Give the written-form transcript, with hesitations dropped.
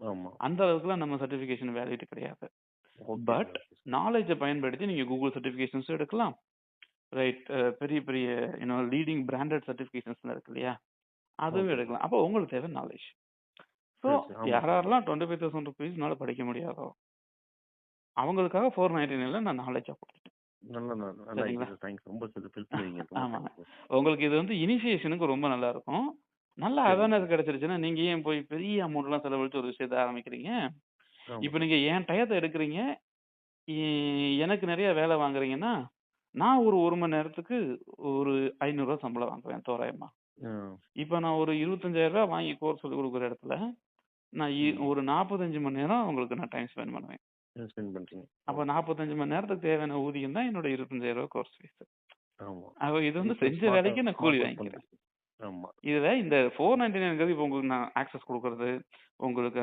ஆமா. அந்த அளவுக்குலாம் நம்ம சர்டிஃபிகேஷன் வேலிட் கிடையாது. Okay but sir. Okay sir. நாலேட்ஜ பயன்படுத்தி நீங்க கூகுள் சர்டிஃபிகேஷன்ஸும் எடுக்கலாம். ரைட். பெரிய பெரிய லீடிங் பிராண்டட் சர்டிஃபிகேஷன்ஸ்லாம் இருக்கு இல்லையா? அதுவும் ஓகே சார். எடுக்கலாம். அப்போ உங்களுக்கு தேவை நாலேட்ஜ். ஸோ சரி சார். ஆமா யார் சார். யாரெல்லாம் ₹25,000 படிக்க முடியாதோ, அவங்களுக்காக 499ல நான் நாலேட்ஜா குடுத்துட்டேன். நல்லா சரிங்களா? Idea sir. தேங்க்ஸ். ரொம்ப ஹெல்ப்ஃபுல் ரொம்ப ஆமாங்க. Thanks sir. உங்களுக்கு இது இனிஷியேஷனுக்கு ரொம்ப நல்லா இருக்கும். நல்ல சரிங்க அவேர்னஸ் சார். கிடைச்சிருச்சுன்னா, நீங்க ஏன் போய் பெரிய அமௌண்ட்லாம் செலவழிச்சு ஒரு விஷயத்த ஆரம்பிக்கிறீங்க? ஆமா இப்ப சார். நீங்க என் டயத்த எடுக்குறீங்க. எ எனக்கு நெறைய வேலை வாங்குறீங்கன்னா, நான் ஒரு 1 மணி நேரத்துக்கு ஒரு ரூ. 500 சம்பளம் வாங்குவேன் தோராயமா. ஆ. இப்ப நான் ஒரு ரூ. 25,000 வாங்கி கோர்ஸ் சொல்லிக் குடுக்குற இடத்துல, நான் ம். ஒரு 45 மணி நேரம் உங்களுக்கு நான் டைம் ஸ்பெண்ட் பண்ணுவேன். ஸ்பெண்ட் பண்றீங்க. அப்ப ஓகே. 45 மணி நேரத்துக்கு தேவையான ஊதியம் தான் என்னோட ரூ. 25,000 கோர்ஸ் ஃபீஸ். ஆமா. அப்ப இது இப்போ செஞ்ச ஸ்மார்ட்டா வேலைக்கு நான் கூலி ஸ்மார்ட் ஒர்க் வாங்கிக்கிறேன். பண்றீங்க. ஆமா. இதுல இந்த 499ங்கிறது இப்ப உங்களுக்கு நான் ஆக்சஸ் குடுக்குறது, உங்களுக்கு